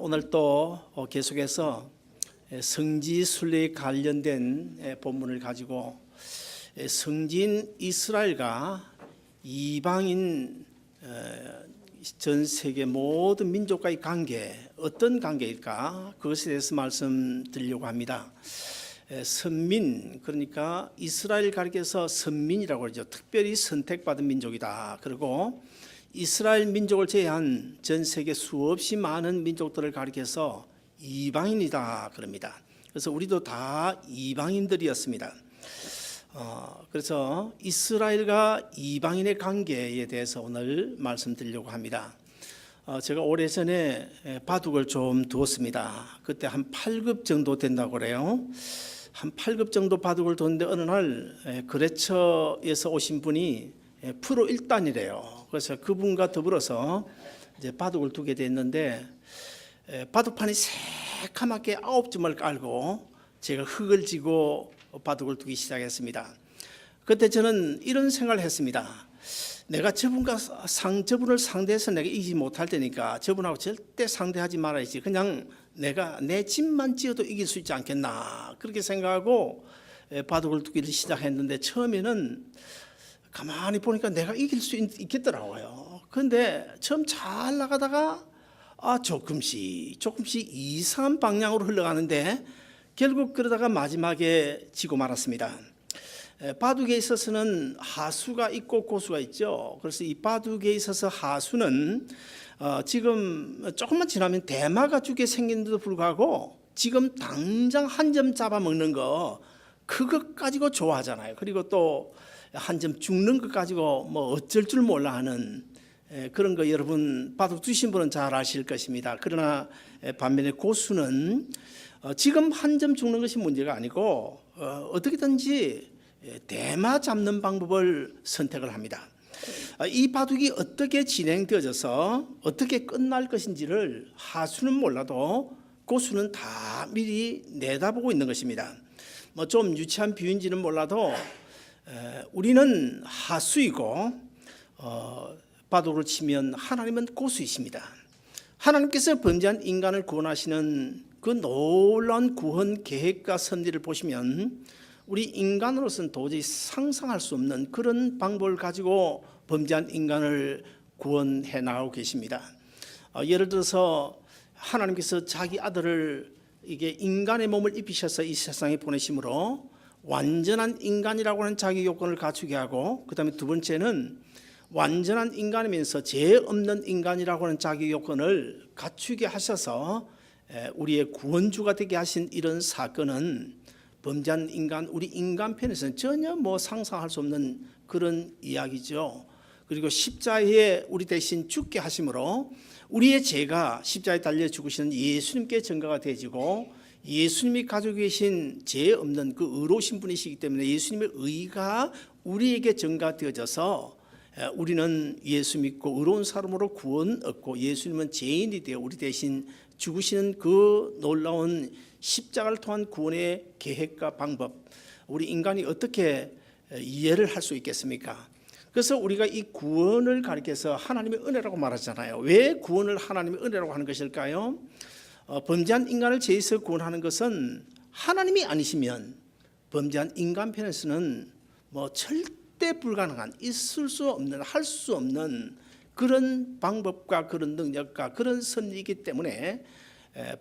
오늘 또 계속해서 성지 순례에 관련된 본문을 가지고 성지인 이스라엘과 이방인 전 세계 모든 민족과의 관계, 어떤 관계일까? 그것에 대해서 말씀드리려고 합니다. 선민, 그러니까 이스라엘 가리켜서 선민이라고 하죠. 특별히 선택받은 민족이다. 그리고 이스라엘 민족을 제외한 전 세계 수없이 많은 민족들을 가리켜서 이방인이다 그럽니다. 그래서 우리도 다 이방인들이었습니다. 그래서 이스라엘과 이방인의 관계에 대해서 오늘 말씀드리려고 합니다. 제가 오래전에 바둑을 좀 두었습니다. 그때 한 8급 정도 된다고 그래요. 한 8급 정도 바둑을 뒀는데 어느 날 거래처에서 오신 분이 프로 1단이래요. 그래서 그분과 더불어서 이제 바둑을 두게 됐는데 바둑판이 새카맣게 9점을 깔고 제가 흙을 지고 바둑을 두기 시작했습니다. 그때 저는 이런 생각을 했습니다. 내가 저분을 상대해서 내가 이기지 못할 테니까 저분하고 절대 상대하지 말아야지. 그냥 내가 내 집만 지어도 이길 수 있지 않겠나. 그렇게 생각하고 바둑을 두기를 시작했는데 처음에는 가만히 보니까 내가 이길 수 있겠더라고요. 그런데 처음 잘 나가다가 조금씩 이상한 방향으로 흘러가는데 결국 그러다가 마지막에 지고 말았습니다. 바둑에 있어서는 하수가 있고 고수가 있죠. 그래서 이 바둑에 있어서 하수는 지금 조금만 지나면 대마가 주게 생긴데도 불구하고 지금 당장 한 점 잡아먹는 거 그것 가지고 좋아하잖아요. 그리고 또 한 점 죽는 것 가지고 뭐 어쩔 줄 몰라 하는 그런 거 여러분 바둑 두신 분은 잘 아실 것입니다. 그러나 반면에 고수는 지금 한 점 죽는 것이 문제가 아니고 어떻게든지 대마 잡는 방법을 선택을 합니다. 이 바둑이 어떻게 진행되어져서 어떻게 끝날 것인지를 하수는 몰라도 고수는 다 미리 내다보고 있는 것입니다. 뭐 좀 유치한 비유인지는 몰라도 우리는 하수이고 바둑으로 치면 하나님은 고수이십니다. 하나님께서 범죄한 인간을 구원하시는 그 놀라운 구원 계획과 섭리를 보시면 우리 인간으로서는 도저히 상상할 수 없는 그런 방법을 가지고 범죄한 인간을 구원해 나가고 계십니다. 예를 들어서 하나님께서 자기 아들을 이게 인간의 몸을 입히셔서 이 세상에 보내심으로 완전한 인간이라고 하는 자기 요건을 갖추게 하고, 그 다음에 두 번째는 완전한 인간이면서 죄 없는 인간이라고 하는 자기 요건을 갖추게 하셔서 우리의 구원주가 되게 하신 이런 사건은 범죄한 인간, 우리 인간편에서는 전혀 뭐 상상할 수 없는 그런 이야기죠. 그리고 십자가에 우리 대신 죽게 하심으로 우리의 죄가 십자가에 달려 죽으시는 예수님께 전가가 되어지고, 예수님이 가지고 계신 죄 없는 그 의로우신 분이시기 때문에 예수님의 의가 우리에게 전가되어져서 우리는 예수 믿고 의로운 사람으로 구원 얻고 예수님은 죄인이 되어 우리 대신 죽으시는 그 놀라운 십자가를 통한 구원의 계획과 방법, 우리 인간이 어떻게 이해를 할 수 있겠습니까? 그래서 우리가 이 구원을 가리켜서 하나님의 은혜라고 말하잖아요. 왜 구원을 하나님의 은혜라고 하는 것일까요? 범죄한 인간을 죄에서 구원하는 것은 하나님이 아니시면 범죄한 인간 편에서는 뭐 절대 불가능한, 있을 수 없는, 할 수 없는 그런 방법과 그런 능력과 그런 섭리이기 때문에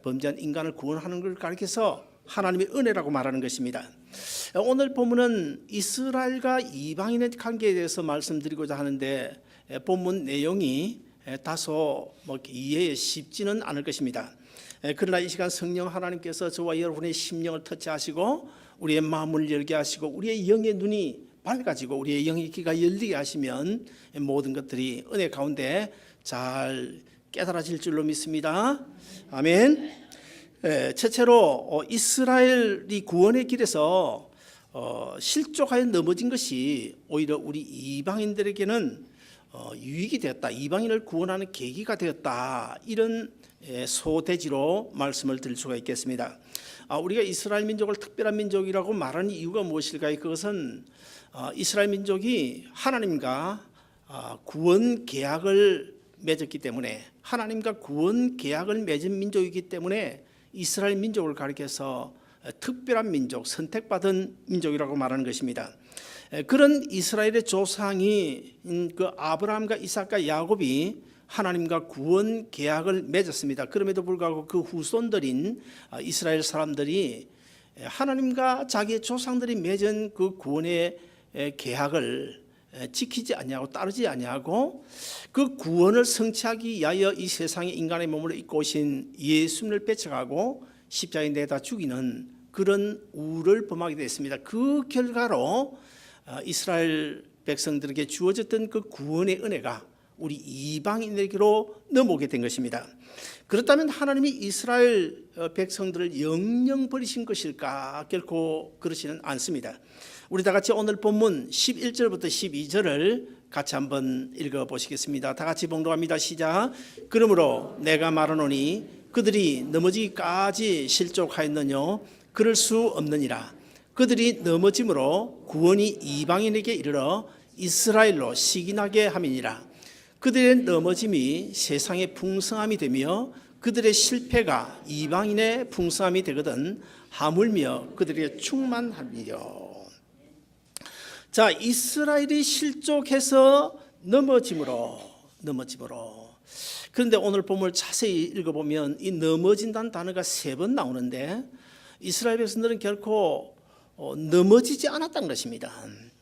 범죄한 인간을 구원하는 걸 가리켜서 하나님의 은혜라고 말하는 것입니다. 오늘 본문은 이스라엘과 이방인의 관계에 대해서 말씀드리고자 하는데 본문 내용이 다소 이해 쉽지는 않을 것입니다. 그러나 이 시간 성령 하나님께서 저와 여러분의 심령을 터치하시고 우리의 마음을 열게 하시고 우리의 영의 눈이 밝아지고 우리의 영의 귀가 열리게 하시면 모든 것들이 은혜 가운데 잘 깨달아질 줄로 믿습니다. 아멘. 첫째로 이스라엘이 구원의 길에서 실족하여 넘어진 것이 오히려 우리 이방인들에게는 유익이 되었다. 이방인을 구원하는 계기가 되었다. 이런 소대지로 말씀을 드릴 수가 있겠습니다. 우리가 이스라엘 민족을 특별한 민족이라고 말하는 이유가 무엇일까요? 그것은 이스라엘 민족이 하나님과 구원 계약을 맺었기 때문에 하나님과 구원 계약을 맺은 민족이기 때문에 이스라엘 민족을 가리켜서 특별한 민족, 선택받은 민족이라고 말하는 것입니다. 그런 이스라엘의 조상이 그 아브라함과 이삭과 야곱이 하나님과 구원 계약을 맺었습니다. 그럼에도 불구하고 그 후손들인 이스라엘 사람들이 하나님과 자기의 조상들이 맺은 그 구원의 계약을 지키지 아니하고 따르지 아니하고 그 구원을 성취하기 위하여 이 세상에 인간의 몸을 입고 오신 예수님을 배척하고 십자가에 내다 죽이는 그런 우를 범하게 됐습니다. 그 결과로 이스라엘 백성들에게 주어졌던 그 구원의 은혜가 우리 이방인에게로 넘어오게 된 것입니다. 그렇다면 하나님이 이스라엘 백성들을 영영 버리신 것일까? 결코 그렇지는 않습니다. 우리 다 같이 오늘 본문 11절부터 12절을 같이 한번 읽어보시겠습니다. 다 같이 봉독합니다. 시작. 그러므로 내가 말하노니 그들이 넘어지기까지 실족하였느냐? 그럴 수 없느니라. 그들이 넘어짐으로 구원이 이방인에게 이르러 이스라엘로 시기나게 함이니라. 그들의 넘어짐이 세상의 풍성함이 되며 그들의 실패가 이방인의 풍성함이 되거든 하물며 그들의 충만함이요. 자, 이스라엘이 실족해서 넘어짐으로. 그런데 오늘 본문을 자세히 읽어보면 이 넘어진다는 단어가 3번 나오는데 이스라엘 백성들은 결코 넘어지지 않았다는 것입니다.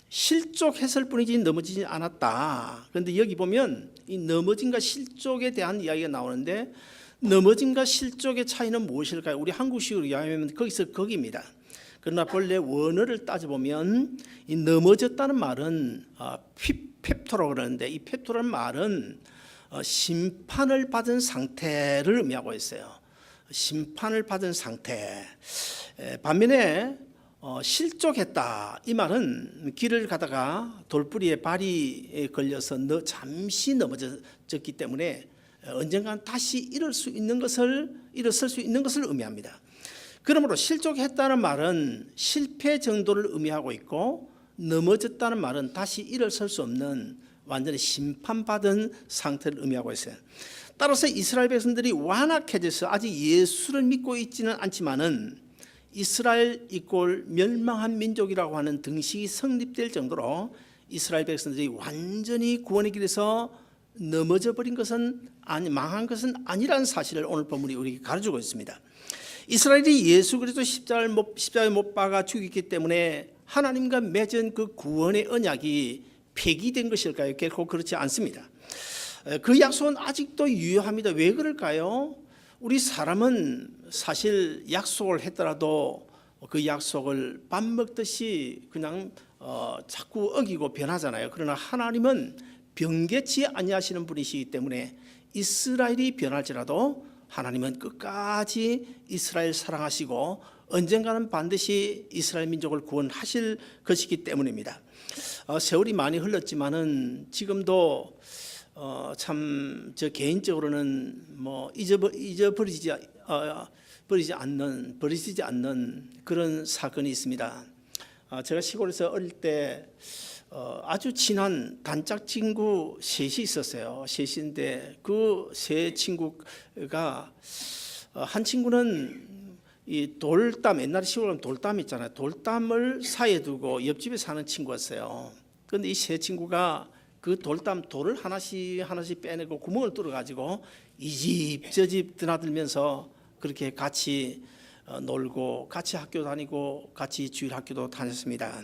실족했을 뿐이지 넘어지지 않았다. 그런데 여기 보면 이 넘어짐과 실족에 대한 이야기가 나오는데 넘어짐과 실족의 차이는 무엇일까요? 우리 한국식으로 이야기하면 거기서 거기입니다. 그러나 본래 원어를 따져보면 이 넘어졌다는 말은 펩토라고 그러는데 이 펩토라는 말은 심판을 받은 상태를 의미하고 있어요. 심판을 받은 상태. 반면에 실족했다 이 말은 길을 가다가 돌부리에 발이 걸려서 잠시 넘어졌기 때문에 언젠간 다시 일어설 수 있는 것을 의미합니다. 그러므로 실족했다는 말은 실패 정도를 의미하고 있고 넘어졌다는 말은 다시 일어설 수 없는 완전히 심판받은 상태를 의미하고 있어요. 따라서 이스라엘 백성들이 완악해져서 아직 예수를 믿고 있지는 않지만은 이스라엘 이꼴 멸망한 민족이라고 하는 등식이 성립될 정도로 이스라엘 백성들이 완전히 구원의 길에서 넘어져 버린 것은 망한 것은 아니라는 사실을 오늘 본문이 우리에게 가르쳐주고 있습니다. 이스라엘이 예수 그리스도 십자가에 못 박아 죽였기 때문에 하나님과 맺은 그 구원의 언약이 폐기된 것일까요? 결코 그렇지 않습니다. 그 약속은 아직도 유효합니다. 왜 그럴까요? 우리 사람은 사실 약속을 했더라도 그 약속을 밥 먹듯이 그냥 자꾸 어기고 변하잖아요. 그러나 하나님은 변개치 아니하시는 분이시기 때문에 이스라엘이 변할지라도 하나님은 끝까지 이스라엘 사랑하시고 언젠가는 반드시 이스라엘 민족을 구원하실 것이기 때문입니다. 세월이 많이 흘렀지만은 지금도 참 저 개인적으로는 뭐 버리지 않는 그런 사건이 있습니다. 제가 시골에서 어릴 때 아주 친한 단짝 친구 셋이 있었어요. 셋인데 그 세 친구가 한 친구는 이 돌담, 옛날에 시골 가면 돌담 있잖아요. 돌담을 사이에 두고 옆집에 사는 친구였어요. 그런데 이 세 친구가 그 돌을 하나씩 빼내고 구멍을 뚫어가지고 이 집 저 집 드나들면서 그렇게 같이 놀고 같이 학교 다니고 같이 주일 학교도 다녔습니다.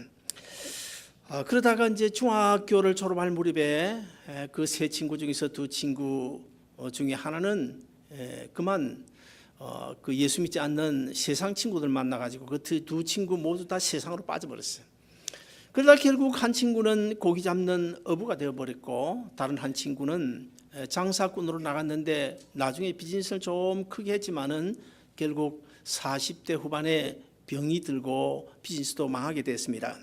그러다가 이제 중학교를 졸업할 무렵에 그 세 친구 중에서 두 친구 중에 하나는 그만 그 예수 믿지 않는 세상 친구들 만나가지고 그 두 친구 모두 다 세상으로 빠져버렸어요. 그러다 결국 한 친구는 고기 잡는 어부가 되어버렸고 다른 한 친구는 장사꾼으로 나갔는데 나중에 비즈니스를 좀 크게 했지만은 결국 40대 후반에 병이 들고 비즈니스도 망하게 됐습니다.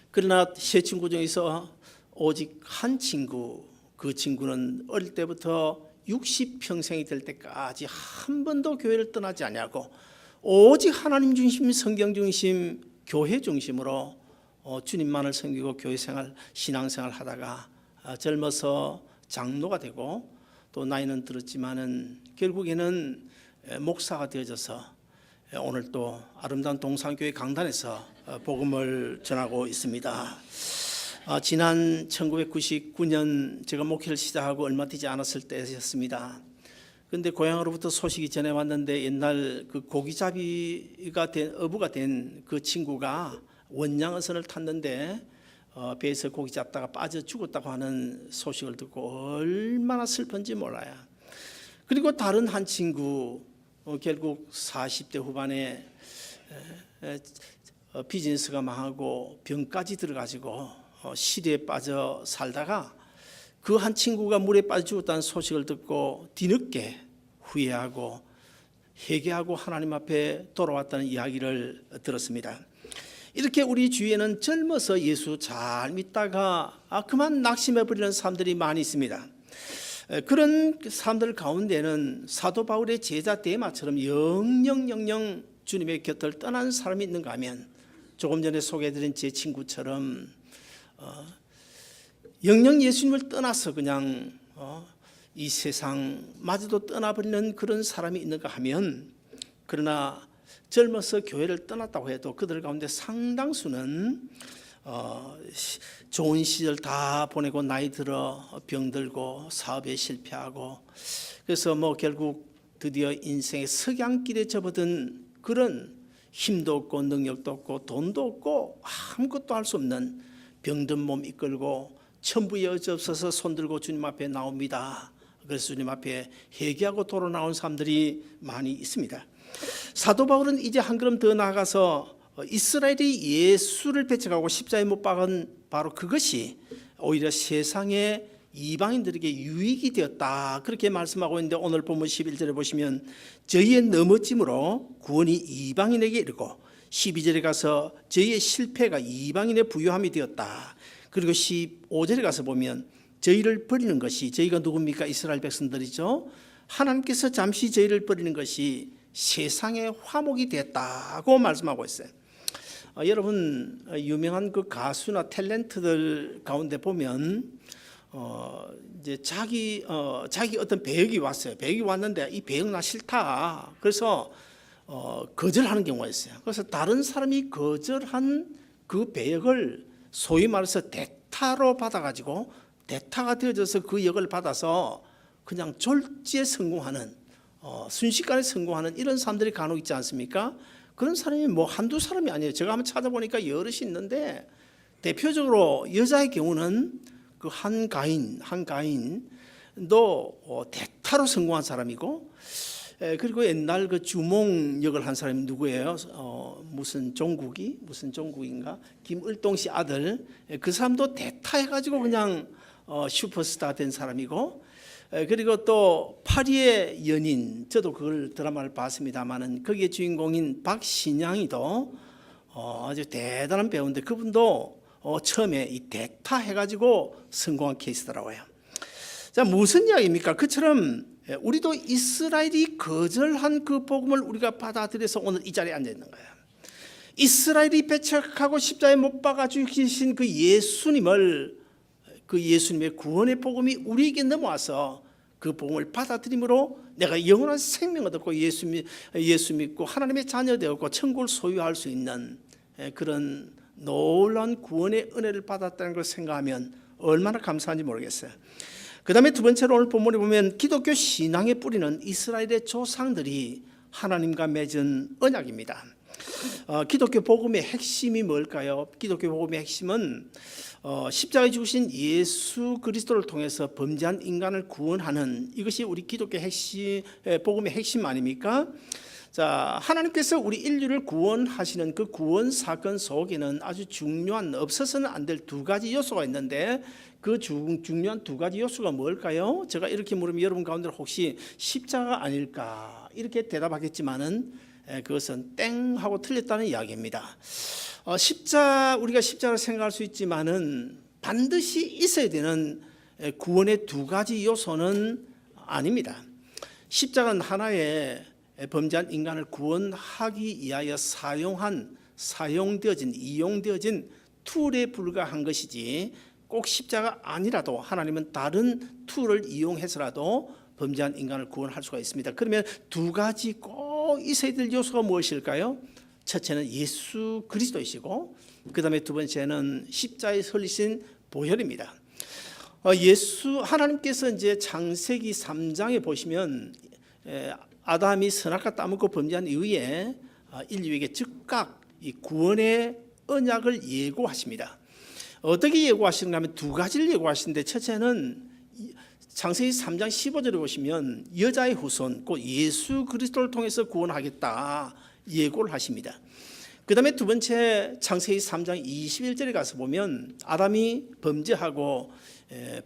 그러나 세 친구 중에서 오직 한 친구, 그 친구는 어릴 때부터 60평생이 될 때까지 한 번도 교회를 떠나지 않냐고 오직 하나님 중심, 성경 중심, 교회 중심으로 주님만을 섬기고 교회 생활, 신앙생활 하다가 젊어서 장로가 되고 또 나이는 들었지만은 결국에는 목사가 되어져서 오늘 또 아름다운 동산교회 강단에서 복음을 전하고 있습니다. 지난 1999년 제가 목회를 시작하고 얼마 되지 않았을 때였습니다. 그런데 고향으로부터 소식이 전해왔는데 옛날 그 고기잡이가 된 어부가 된 그 친구가 원양어선을 탔는데 배에서 고기 잡다가 빠져 죽었다고 하는 소식을 듣고 얼마나 슬픈지 몰라요. 그리고 다른 한 친구 결국 40대 후반에 비즈니스가 망하고 병까지 들어가지고 시리에 빠져 살다가 그 한 친구가 물에 빠져 죽었다는 소식을 듣고 뒤늦게 후회하고 회개하고 하나님 앞에 돌아왔다는 이야기를 들었습니다. 이렇게 우리 주위에는 젊어서 예수 잘 믿다가 그만 낙심해버리는 사람들이 많이 있습니다. 그런 사람들 가운데는 사도 바울의 제자 데마처럼 영영 주님의 곁을 떠난 사람이 있는가 하면 조금 전에 소개해드린 제 친구처럼 영영 예수님을 떠나서 그냥 이 세상마저도 떠나버리는 그런 사람이 있는가 하면, 그러나 젊어서 교회를 떠났다고 해도 그들 가운데 상당수는 좋은 시절 다 보내고 나이 들어 병들고 사업에 실패하고 그래서 결국 드디어 인생의 석양길에 접어든 그런 힘도 없고 능력도 없고 돈도 없고 아무것도 할 수 없는 병든 몸 이끌고 천부에 어찌없어서 손들고 주님 앞에 나옵니다. 그래서 주님 앞에 회개하고 돌아 나온 사람들이 많이 있습니다. 사도 바울은 이제 한 걸음 더 나아가서 이스라엘이 예수를 배척하고 십자가에 못 박은 바로 그것이 오히려 세상의 이방인들에게 유익이 되었다, 그렇게 말씀하고 있는데, 오늘 본문 11절에 보시면 저희의 넘어짐으로 구원이 이방인에게 이르고 12절에 가서 저희의 실패가 이방인의 부요함이 되었다. 그리고 15절에 가서 보면 저희를 버리는 것이, 저희가 누굽니까? 이스라엘 백성들이죠. 하나님께서 잠시 저희를 버리는 것이 세상의 화목이 됐다고 말씀하고 있어요. 여러분 유명한 그 가수나 탤런트들 가운데 보면 이제 자기 어떤 배역이 왔어요. 배역이 왔는데 이 배역 나 싫다. 그래서 거절하는 경우가 있어요. 그래서 다른 사람이 거절한 그 배역을 소위 말해서 대타로 받아가지고 대타가 되어져서 그 역을 받아서 그냥 졸지에 성공하는, 순식간에 성공하는 이런 사람들이 간혹 있지 않습니까? 그런 사람이 한두 사람이 아니에요. 제가 한번 찾아보니까 여럿이 있는데, 대표적으로 여자의 경우는 그 한가인도 대타로 성공한 사람이고, 그리고 옛날 그 주몽 역을 한 사람이 누구예요? 무슨 종국인가? 김을동 씨 아들. 그 사람도 대타해가지고 그냥 슈퍼스타 된 사람이고, 그리고 또 파리의 연인, 저도 그걸 드라마를 봤습니다만은 거기에 주인공인 박신양이도 아주 대단한 배우인데 그분도 처음에 이 대타 해가지고 성공한 케이스더라고요. 자, 무슨 이야기입니까? 그처럼 우리도 이스라엘이 거절한 그 복음을 우리가 받아들여서 오늘 이 자리에 앉아 있는 거예요. 이스라엘이 배척하고 십자가에 못 박아 죽이신 그 예수님을, 그 예수님의 구원의 복음이 우리에게 넘어와서 그 복음을 받아들임으로 내가 영원한 생명을 얻고 예수 믿고 하나님의 자녀 되었고 천국을 소유할 수 있는 그런 놀라운 구원의 은혜를 받았다는 걸 생각하면 얼마나 감사한지 모르겠어요. 그 다음에 두 번째로 오늘 본문에 보면 기독교 신앙의 뿌리는 이스라엘의 조상들이 하나님과 맺은 언약입니다. 기독교 복음의 핵심이 뭘까요? 기독교 복음의 핵심은 십자가에 죽으신 예수 그리스도를 통해서 범죄한 인간을 구원하는, 이것이 우리 기독교 복음의 핵심 아닙니까? 자, 하나님께서 우리 인류를 구원하시는 그 구원 사건 속에는 아주 중요한, 없어서는 안 될 두 가지 요소가 있는데 그 중요한 두 가지 요소가 뭘까요? 제가 이렇게 물으면 여러분 가운데 혹시 십자가 아닐까 이렇게 대답하겠지만은 그것은 땡 하고 틀렸다는 이야기입니다. 우리가 십자가를 생각할 수 있지만은 반드시 있어야 되는 구원의 두 가지 요소는 아닙니다. 십자가는 하나의 범죄한 인간을 구원하기 위하여 이용되어진 툴에 불과한 것이지, 꼭 십자가 아니라도 하나님은 다른 툴을 이용해서라도 범죄한 인간을 구원할 수가 있습니다. 그러면 두 가지 꼭 있어야 될 요소가 무엇일까요? 첫째는 예수 그리스도이시고 그 다음에 두 번째는 십자가에 설리신 보혈입니다. 하나님께서 이제 창세기 3장에 보시면 아담이 선악과 따먹고 범죄한 이후에 인류에게 즉각 이 구원의 언약을 예고하십니다. 어떻게 예고하시는가 하면 두 가지를 예고하시는데 첫째는 창세기 3장 15절에 보시면 여자의 후손 곧 예수 그리스도를 통해서 구원하겠다 예고를 하십니다. 그 다음에 두 번째 창세기 3장 21절에 가서 보면 아담이 범죄하고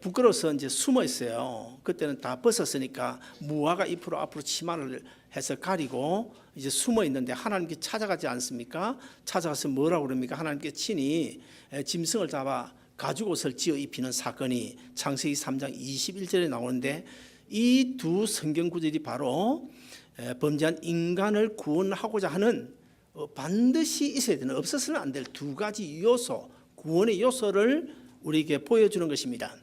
부끄러워서 이제 숨어 있어요. 그때는 다 벗었으니까 무화과 잎으로 앞으로 치마를 해서 가리고 이제 숨어 있는데 하나님께 찾아가지 않습니까? 찾아가서 뭐라고 그럽니까? 하나님께 친히 짐승을 잡아 가죽옷을 지어 입히는 사건이 창세기 3장 21절에 나오는데 이 두 성경 구절이 바로 범죄한 인간을 구원하고자 하는 반드시 있어야 되는 없어서는 안 될 두 가지 요소, 구원의 요소를 우리에게 보여주는 것입니다.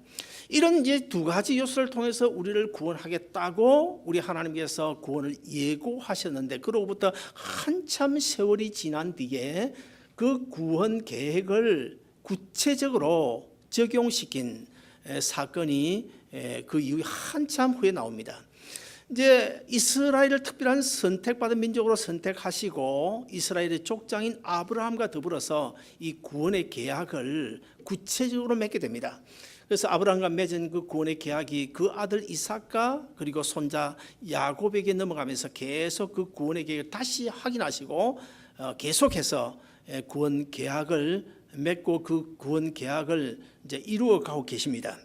이런 이제 두 가지 요소를 통해서 우리를 구원하겠다고 우리 하나님께서 구원을 예고하셨는데 그로부터 한참 세월이 지난 뒤에 그 구원 계획을 구체적으로 적용시킨 사건이 그 이후 한참 후에 나옵니다. 이제 이스라엘을 특별한 선택받은 민족으로 선택하시고 이스라엘의 족장인 아브라함과 더불어서 이 구원의 계약을 구체적으로 맺게 됩니다. 그래서 아브라함과 맺은 그 구원의 계약이 그 아들 이삭과 그리고 손자 야곱에게 넘어가면서 계속 그 구원의 계획을 다시 확인하시고 계속해서 구원 계약을 맺고 그 구원 계약을 이제 이루어가고 계십니다.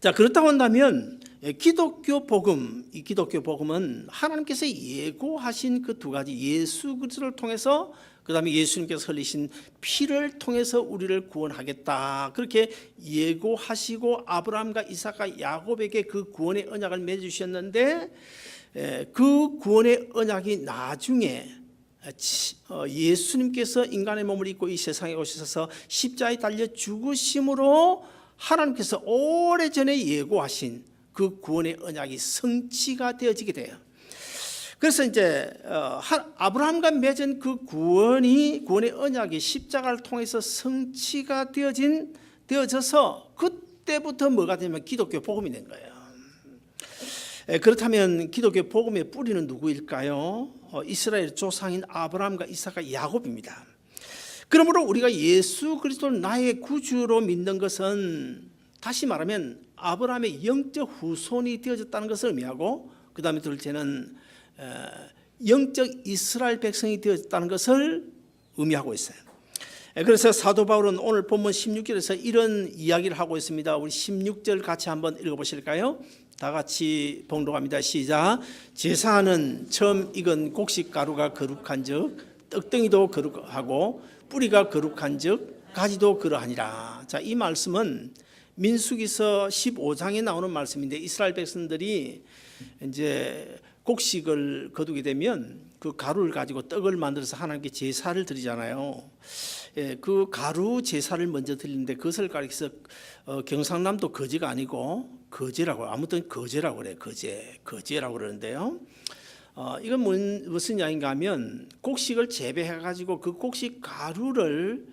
자, 그렇다고 한다면 기독교 복음, 이 기독교 복음은 하나님께서 예고하신 그 두 가지 예수 그리스도를 통해서 그다음에 예수님께서 흘리신 피를 통해서 우리를 구원하겠다 그렇게 예고하시고 아브라함과 이삭과 야곱에게 그 구원의 언약을 맺으셨는데 그 구원의 언약이 나중에 예수님께서 인간의 몸을 입고 이 세상에 오셔서 십자가에 달려 죽으심으로 하나님께서 오래전에 예고하신 그 구원의 언약이 성취가 되어지게 돼요. 그래서 이제 아브라함과 맺은 그 구원의 언약이 십자가를 통해서 성취가 되어져서 그때부터 뭐가 되면 기독교 복음이 된 거예요. 그렇다면 기독교 복음의 뿌리는 누구일까요? 이스라엘 조상인 아브라함과 이삭과 야곱입니다. 그러므로 우리가 예수 그리스도를 나의 구주로 믿는 것은 다시 말하면 아브라함의 영적 후손이 되어졌다는 것을 의미하고 그 다음에 둘째는 영적 이스라엘 백성이 되어졌다는 것을 의미하고 있어요. 그래서 사도 바울은 오늘 본문 16절에서 이런 이야기를 하고 있습니다. 우리 16절 같이 한번 읽어보실까요? 다 같이 봉독합니다. 시작. 제사하는 처음 익은 곡식 가루가 거룩한 즉 떡덩이도 거룩하고 뿌리가 거룩한 즉 가지도 그러하니라. 자, 이 말씀은 민수기서 15장에 나오는 말씀인데 이스라엘 백성들이 이제 곡식을 거두게 되면 그 가루를 가지고 떡을 만들어서 하나님께 제사를 드리잖아요. 그 가루 제사를 먼저 드리는데 그것을 가리켜서 경상남도 거제가 아니고 거제라고 아무튼 거제라고 그래요. 거제라고 그러는데요. 이건 무슨 이야기인가 하면 곡식을 재배해 가지고 그 곡식 가루를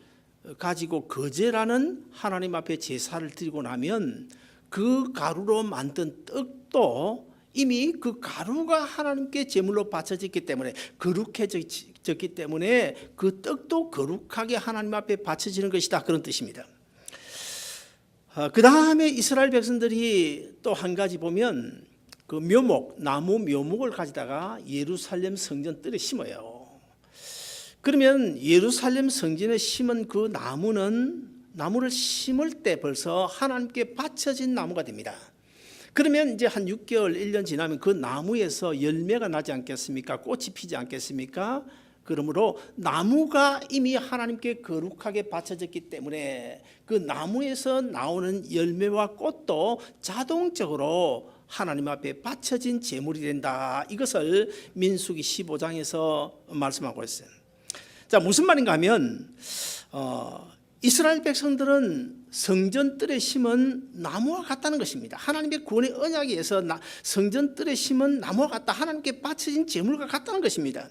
가지고 거제라는 하나님 앞에 제사를 드리고 나면 그 가루로 만든 떡도 이미 그 가루가 하나님께 제물로 바쳐졌기 때문에 거룩해졌기 때문에 그 떡도 거룩하게 하나님 앞에 바쳐지는 것이다 그런 뜻입니다. 그 다음에 이스라엘 백성들이 또 한 가지 보면 그 나무 묘목을 가지다가 예루살렘 성전 뜰에 심어요. 그러면 예루살렘 성전에 심은 그 나무를 심을 때 벌써 하나님께 바쳐진 나무가 됩니다. 그러면 이제 한 6개월, 1년 지나면 그 나무에서 열매가 나지 않겠습니까? 꽃이 피지 않겠습니까? 그러므로 나무가 이미 하나님께 거룩하게 바쳐졌기 때문에 그 나무에서 나오는 열매와 꽃도 자동적으로 하나님 앞에 바쳐진 제물이 된다. 이것을 민수기 15장에서 말씀하고 있어요. 자, 무슨 말인가 하면 이스라엘 백성들은 성전 뜰에 심은 나무와 같다는 것입니다. 하나님의 구원의 언약에 의해서 성전 뜰에 심은 나무와 같다. 하나님께 바쳐진 제물과 같다는 것입니다.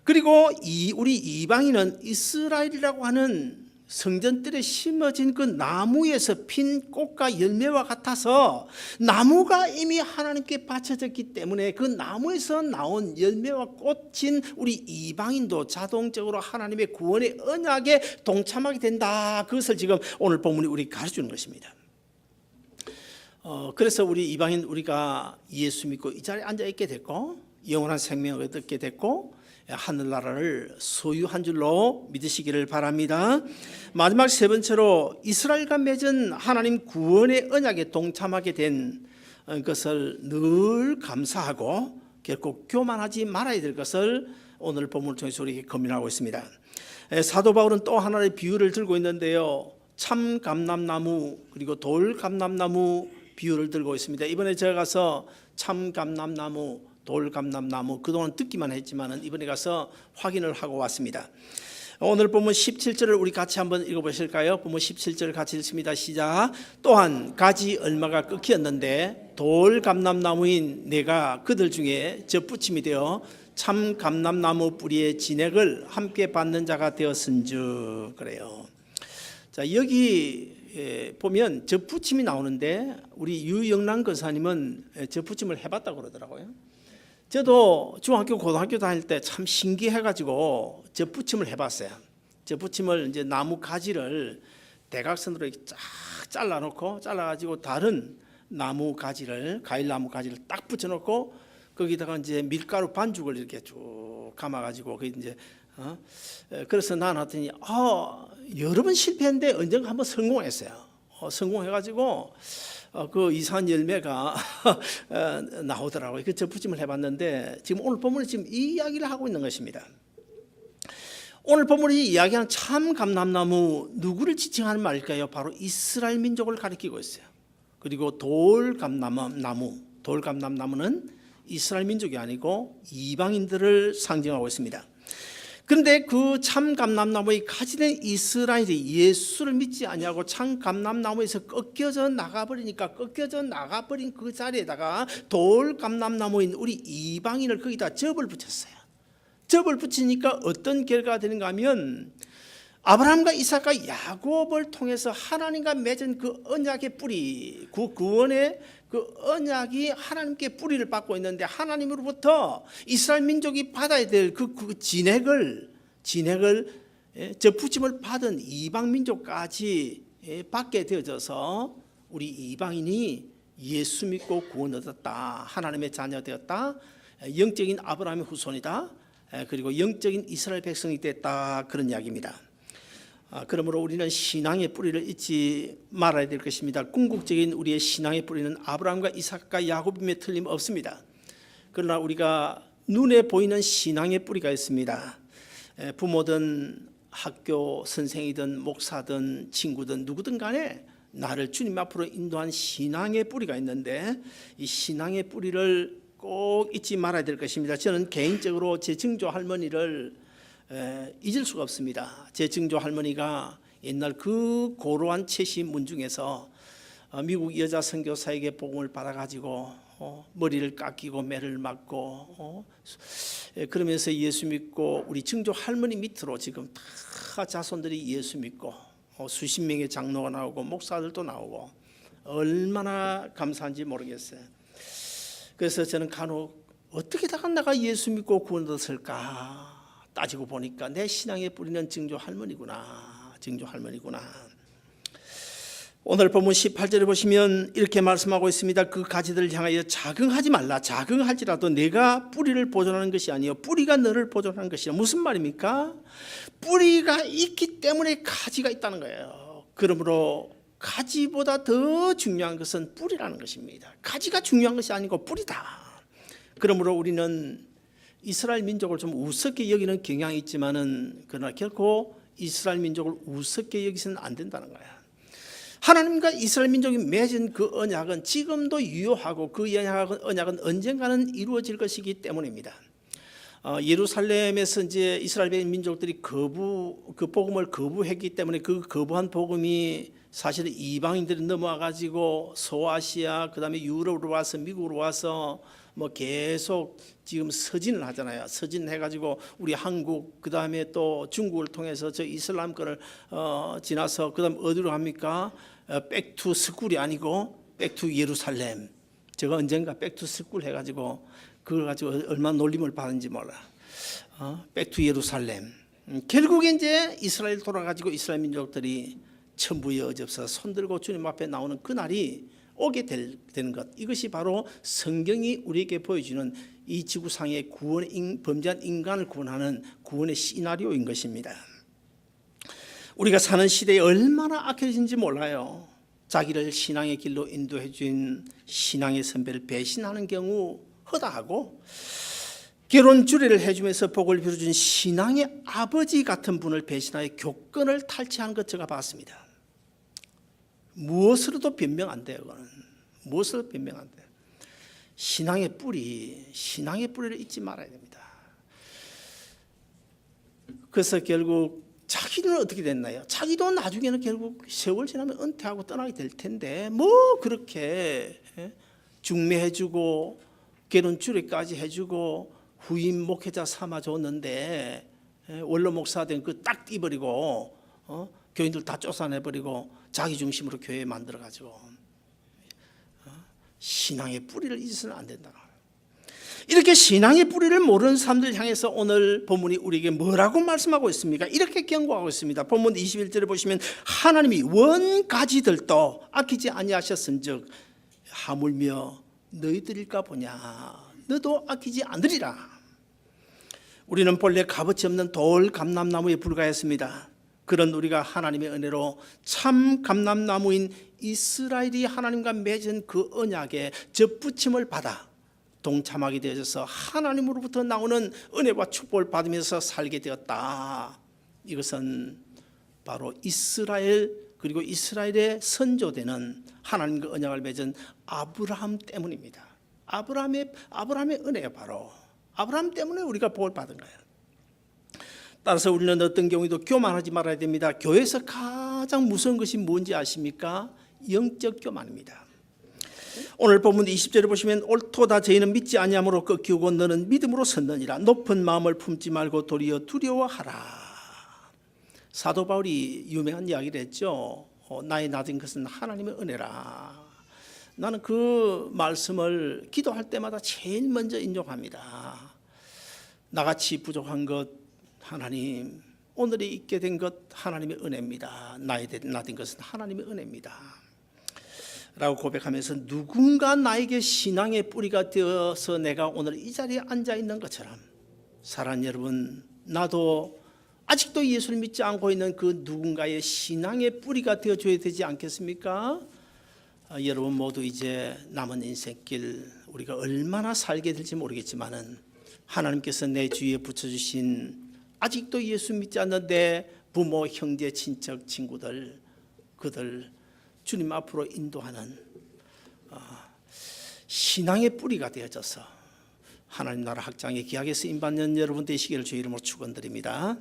그리고 우리 이방인은 이스라엘이라고 하는 성전 뜰에 심어진 그 나무에서 핀 꽃과 열매와 같아서 나무가 이미 하나님께 바쳐졌기 때문에 그 나무에서 나온 열매와 꽃인 우리 이방인도 자동적으로 하나님의 구원의 언약에 동참하게 된다. 그것을 지금 오늘 본문이 우리 가르쳐주는 것입니다. 그래서 우리 이방인 우리가 예수 믿고 이 자리에 앉아 있게 됐고 영원한 생명을 얻게 됐고 하늘나라를 소유한 줄로 믿으시기를 바랍니다. 마지막 세 번째로 이스라엘과 맺은 하나님 구원의 언약에 동참하게 된 것을 늘 감사하고 결코 교만하지 말아야 될 것을 오늘 본문을 통해서 우리에게 권면하고 있습니다. 사도 바울은 또 하나의 비유를 들고 있는데요, 참 감람나무 그리고 돌 감람나무 비유를 들고 있습니다. 이번에 제가 가서 참 감람나무 돌감람나무 그동안 듣기만 했지만 이번에 가서 확인을 하고 왔습니다. 오늘 본문 17절을 우리 같이 한번 읽어보실까요? 본문 17절 같이 읽습니다. 시작. 또한 가지 얼마가 꺾였는데 돌감람나무인 내가 그들 중에 젖붙임이 되어 참 감람나무 뿌리의 진액을 함께 받는 자가 되었은즉. 그래요. 자, 여기 보면 젖붙임이 나오는데 우리 유영란 권사님은 젖붙임을 해봤다고 그러더라고요. 저도 중학교 고등학교 다닐 때 참 신기해가지고 젖붙임을 해봤어요. 젖붙임을 이제 나무 가지를 대각선으로 이렇게 쫙 잘라가지고 다른 나무 가지를 과일나무 가지를 딱 붙여놓고 거기다가 이제 밀가루 반죽을 이렇게 쭉 감아가지고 그 이제 그래서 난 하더니 여러 번 실패했는데 언젠가 한번 성공했어요. 성공해가지고 그 이상한 열매가 나오더라고요. 그 젖붙임을 해봤는데 지금 오늘 본문이 지금 이 이야기를 하고 있는 것입니다. 오늘 본문이 이야기하는 참 감람나무 누구를 지칭하는 말일까요? 바로 이스라엘 민족을 가리키고 있어요. 그리고 돌감람나무는 이스라엘 민족이 아니고 이방인들을 상징하고 있습니다. 그런데 그 참 감람나무의 가지된 이스라엘이 예수를 믿지 아니하고 참 감람나무에서 꺾여져 나가버린 그 자리에다가 돌 감람나무인 우리 이방인을 거기다 접을 붙였어요. 접을 붙이니까 어떤 결과가 되는가 하면 아브라함과 이삭과 야곱을 통해서 하나님과 맺은 그 언약의 뿌리, 그 구원의 그 언약이 하나님께 뿌리를 받고 있는데 하나님으로부터 이스라엘 민족이 받아야 될 그 진액을 젖붙임을 받은 이방 민족까지 받게 되어져서 우리 이방인이 예수 믿고 구원 얻었다, 하나님의 자녀 되었다, 영적인 아브라함의 후손이다, 그리고 영적인 이스라엘 백성이 됐다, 그런 이야기입니다. 그러므로 우리는 신앙의 뿌리를 잊지 말아야 될 것입니다. 궁극적인 우리의 신앙의 뿌리는 아브라함과 이삭과 야곱임에 틀림없습니다. 그러나 우리가 눈에 보이는 신앙의 뿌리가 있습니다. 부모든 학교 선생이든 목사든 친구든 누구든 간에 나를 주님 앞으로 인도한 신앙의 뿌리가 있는데 이 신앙의 뿌리를 꼭 잊지 말아야 될 것입니다. 저는 개인적으로 제 증조 할머니를 잊을 수가 없습니다. 제 증조 할머니가 옛날 그 고루한 채시 문중에서 미국 여자 선교사에게 복음을 받아가지고 머리를 깎이고 매를 맞고 그러면서 예수 믿고 우리 증조 할머니 밑으로 지금 다 자손들이 예수 믿고 수십 명의 장로가 나오고 목사들도 나오고 얼마나 감사한지 모르겠어요. 그래서 저는 간혹 어떻게다가 내가 예수 믿고 구원 얻었을까 따지고 보니까 내 신앙의 뿌리는 증조 할머니구나. 오늘 본문 18절에 보시면 이렇게 말씀하고 있습니다. 그 가지들을 향하여 자긍하지 말라. 자긍할지라도 내가 뿌리를 보존하는 것이 아니요 뿌리가 너를 보존하는 것이라. 무슨 말입니까? 뿌리가 있기 때문에 가지가 있다는 거예요. 그러므로 가지보다 더 중요한 것은 뿌리라는 것입니다. 가지가 중요한 것이 아니고 뿌리다. 그러므로 우리는 이스라엘 민족을 좀 우습게 여기는 경향이 있지만은 그러나 결코 이스라엘 민족을 우습게 여기서는 안 된다는 거야. 하나님과 이스라엘 민족이 맺은 그 언약은 지금도 유효하고 그 언약은 언젠가는 이루어질 것이기 때문입니다. 예루살렘에서 이제 이스라엘 민족들이 그 복음을 거부했기 때문에 그 거부한 복음이 사실은 이방인들이 넘어와 가지고 소아시아 그다음에 유럽으로 와서 미국으로 와서 뭐 계속 지금 서진을 하잖아요. 서진해 가지고 우리 한국 그다음에 또 중국을 통해서 저 이슬람권을 지나서 그다음 어디로 갑니까? 백투 스쿨이 아니고 백투 예루살렘. 제가 언젠가 백투 스쿨 해가지고 그걸 가지고 얼마나 놀림을 받은지 몰라. 백투 예루살렘. 결국에 이제 이스라엘 돌아가지고 이스라엘 민족들이 천부의 어접서 손들고 주님 앞에 나오는 그날이 오게 되는 것. 이것이 바로 성경이 우리에게 보여주는 이 지구상의 범죄한 인간을 구원하는 구원의 시나리오인 것입니다. 우리가 사는 시대에 얼마나 악해진지 몰라요. 자기를 신앙의 길로 인도해 준 신앙의 선배를 배신하는 경우 허다하고 결혼 주례를 해주면서 복을 빌어준 신앙의 아버지 같은 분을 배신하여 교권을 탈취하는 것 제가 봤습니다. 무엇으로도 변명 안 돼요. 그거는 무엇으로도 변명 안 돼요. 신앙의 뿌리를 잊지 말아야 됩니다. 그래서 결국 자기는 어떻게 됐나요? 자기도 나중에는 결국 세월 지나면 은퇴하고 떠나게 될 텐데 뭐 그렇게 중매해주고 결혼 주례까지 해주고 후임 목회자 삼아줬는데 원로 목사 된 그 딱 띄버리고 교인들 다 쫓아내버리고 자기 중심으로 교회 만들어가지고 신앙의 뿌리를 잊어서는 안 된다. 이렇게 신앙의 뿌리를 모르는 사람들 향해서 오늘 본문이 우리에게 뭐라고 말씀하고 있습니까? 이렇게 경고하고 있습니다. 본문 21절에 보시면 하나님이 원가지들도 아끼지 아니하셨은즉 하물며 너희들일까 보냐. 너도 아끼지 않으리라. 우리는 본래 값어치 없는 돌 감람나무에 불과했습니다. 그런 우리가 하나님의 은혜로 참 감람나무인 이스라엘이 하나님과 맺은 그 언약에 접붙임을 받아 동참하게 되어서 하나님으로부터 나오는 은혜와 축복을 받으면서 살게 되었다. 이것은 바로 이스라엘 그리고 이스라엘의 선조되는 하나님과 언약을 맺은 아브라함 때문입니다. 아브라함의 은혜예요. 바로 아브라함 때문에 우리가 복을 받은 거예요. 따라서 우리는 어떤 경우에도 교만하지 말아야 됩니다. 교회에서 가장 무서운 것이 뭔지 아십니까? 영적 교만입니다. 오늘 본문 20절에 보시면 옳도다 저희는 믿지 아니함으로 꺾이고 너는 믿음으로 섰느니라. 높은 마음을 품지 말고 도리어 두려워하라. 사도 바울이 유명한 이야기를 했죠. 나의 낮은 것은 하나님의 은혜라. 나는 그 말씀을 기도할 때마다 제일 먼저 인용합니다. 나같이 부족한 것 하나님, 오늘이 있게 된 것 하나님의 은혜입니다. 나된 것은 하나님의 은혜입니다. 라고 고백하면서 누군가 나에게 신앙의 뿌리가 되어서 내가 오늘 이 자리에 앉아 있는 것처럼 사랑하는 여러분, 나도 아직도 예수를 믿지 않고 있는 그 누군가의 신앙의 뿌리가 되어줘야 되지 않겠습니까? 여러분 모두 이제 남은 인생길 우리가 얼마나 살게 될지 모르겠지만은 하나님께서 내 주위에 붙여주신 아직도 예수 믿지 않는 내 부모, 형제, 친척, 친구들 그들 주님 앞으로 인도하는 신앙의 뿌리가 되어져서 하나님 나라 확장의 기약에 쓰임받는 여러분 되시기를 주의 이름으로 축원드립니다.